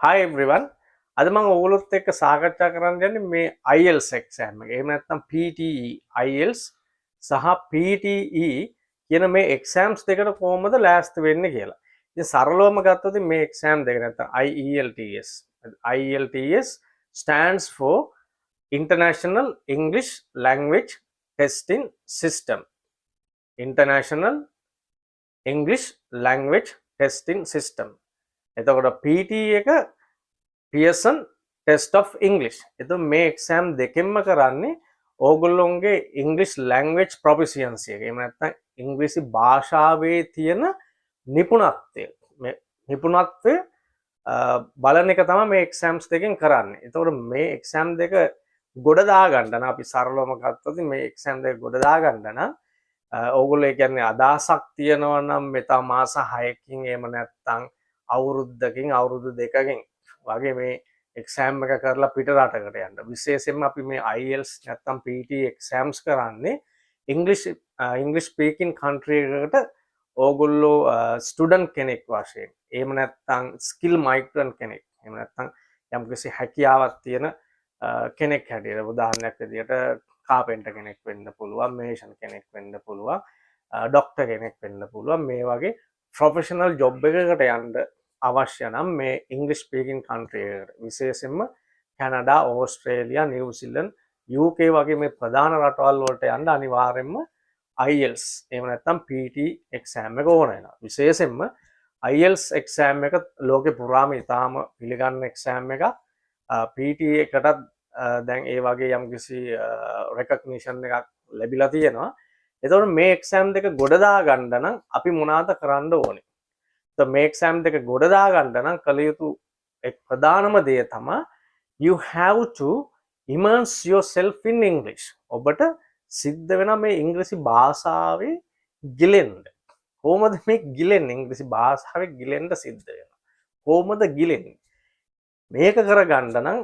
Hi everyone. අද මම ඔයගොල්ලොත් එක්ක සාකච්ඡා කරන්න යන්නේ මේ IELTS exam එක. එහෙම නැත්නම් PTE IELTS සහ PTE කියන මේ exams දෙකට කොහොමද ලෑස්ති වෙන්නේ කියලා. ඉතින් සරලවම ගත්තොත් මේ exam දෙක නැත්නම් IELTS. IELTS stands for International English Language Testing System. International English Language Testing System. එතකොට PT එක Pearson Test of English. එතකොට මේ exam දෙකෙන්ම කරන්නේ ඕගොල්ලොන්ගේ English language proficiency එක. එහෙම නැත්නම් ඉංග්‍රීසි භාෂාවේ තියෙන නිපුණත්වය. මේ නිපුණත්වය බලන එක තමයි මේ exams දෙකෙන් කරන්නේ. එතකොට මේ exam දෙක ගොඩ දාගන්න නම් අපි සරලවම ගත්තොත් මේ exam දෙක ගොඩ දාගන්න නම් ඕගොල්ලෝ ඒ කියන්නේ අදහසක් තියෙනවා නම් මෙතන මාස 6කින් එහෙම නැත්නම් අවුරුද්දකින් අවුරුදු දෙකකින් වගේ මේ එක්සෑම් එක කරලා පිට රටකට යන්න. විශේෂයෙන්ම අපි මේ IELTS නැත්නම් PT එක්සෑම්ස් කරන්නේ ඉංග්ලිෂ් ස්පීකින් කන්ට්‍රි එකකට ඕගොල්ලෝ ස්ටුඩන්ට් කෙනෙක් වශයෙන්. එහෙම නැත්නම් ස්කිල් මයිග්‍රන්ට් කෙනෙක්. එහෙම නැත්නම් යම්කිසි හැකියාවක් තියෙන කෙනෙක් හැටියට උදාහරණයක් විදිහට කාපෙන්ටර් කෙනෙක් වෙන්න පුළුවන්, මේෂන් කෙනෙක් වෙන්න පුළුවන්, ඩොක්ටර් කෙනෙක් වෙන්න පුළුවන්. මේ වගේ ප්‍රොෆෙෂනල් ජොබ් එකකට යන්න අවශ්‍ය නම් මේ ඉංග්‍රිෂ් ස්පීකින් කන්ට්‍රි එකට විශේෂයෙන්ම කැනඩා, ඕස්ට්‍රේලියා, නිව්සීලන්ත, UK වගේ මේ ප්‍රධාන රටවල් වලට යන්න අනිවාර්යයෙන්ම IELTS එහෙම නැත්නම් PT එක්සෑම් එක ඕන වෙනවා. විශේෂයෙන්ම IELTS එක්සෑම් එක ලෝකේ පුරාම ඉතාම පිළිගන්න එක්සෑම් එකක්. PT එකටත් දැන් ඒ වගේ යම්කිසි රෙකග්නිෂන් එකක් ලැබිලා තියෙනවා. එතකොට මේ එක්සෑම් දෙක ගොඩ දාගන්න නම් අපි මොනවාද කරන්න ඕනේ? මේ එක්සෑම් දෙක ගොඩ දාගන්න නම් කළ යුතු එක් ප්‍රධානම දේ තමයි you have to immerse yourself in English. ඔබට සිද්ධ වෙනවා මේ ඉංග්‍රීසි භාෂාවේ ගිලෙන්න. කොහොමද මේ ගිලෙන්නේ? ඉංග්‍රීසි භාෂාවේ ගිලෙන්න සිද්ධ වෙනවා. කොහොමද ගිලෙන්නේ? මේක කරගන්න නම්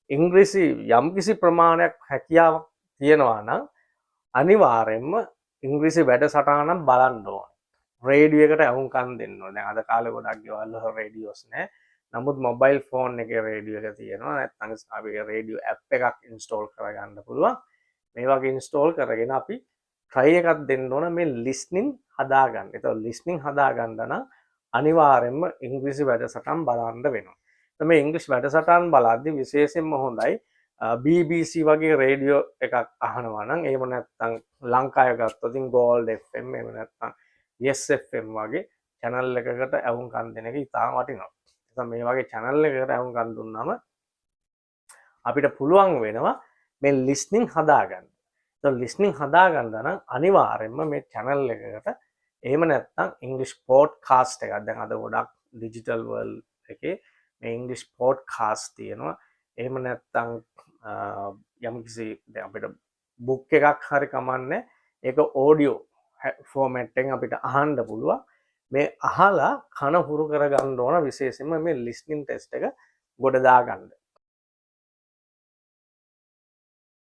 ඉංග්‍රීසි යම්කිසි ප්‍රමාණයක් හැකියාවක් තියෙනවා නම් අනිවාර්යයෙන්ම ඉංග්‍රීසි වැඩසටහනක් බලන්න ඕනේ. රේඩියෝ එකට අහුම්කම් දෙන්න ඕනේ. අද කාලේ ගොඩක් ගෙවල් වල රේඩියෝස් නැහැ. නමුත් මොබයිල් ෆෝන් එකේ රේඩියෝ එක තියෙනවා. නැත්නම් අපි රේඩියෝ ඇප් එකක් ඉන්ස්ටෝල් කරගන්න පුළුවන්. මේ වගේ ඉන්ස්ටෝල් කරගෙන අපි try එකක් දෙන්න ඕන මේ listening හදාගන්න. ඒතකොට listening හදාගන්න නම් අනිවාර්යයෙන්ම ඉංග්‍රීසි වැඩසටහන් බලන්න වෙනවා. මේ ඉංග්‍රීසි වැඩසටහන් බලද්දී විශේෂයෙන්ම හොඳයි BBC වගේ රේඩියෝ එකක් අහනවා නම් එහෙම නැත්නම් ලංකාවේ ගත්තොත් Gold FM එහෙම නැත්නම් Yes FM වගේ channel එකකට අහුම්කම් දෙන එක ඉතාම වටිනවා. නැත්නම් මේ වගේ channel එකකට අහුම්කම් දුන්නාම අපිට පුළුවන් වෙනවා මේ listening හදාගන්න. ඒතකොට listening හදාගන්න නම් අනිවාර්යයෙන්ම මේ channel එකකට එහෙම නැත්නම් English podcast එකක් දැන් අද ගොඩක් digital world එකේ මේ ඉංග්‍රීසි පොඩ්කාස්ට් තියෙනවා. එහෙම නැත්නම් යම්කිසි දැන් අපිට බුක් එකක් හරි කමන්නේ ඒක ඔඩියෝ ෆෝමැට් එකෙන් අපිට අහන්න පුළුවන්. මේ අහලා කන හුරු කරගන්න ඕන විශේෂයෙන්ම මේ ලිස්නින් ටෙස්ට් එක ගොඩ දාගන්න.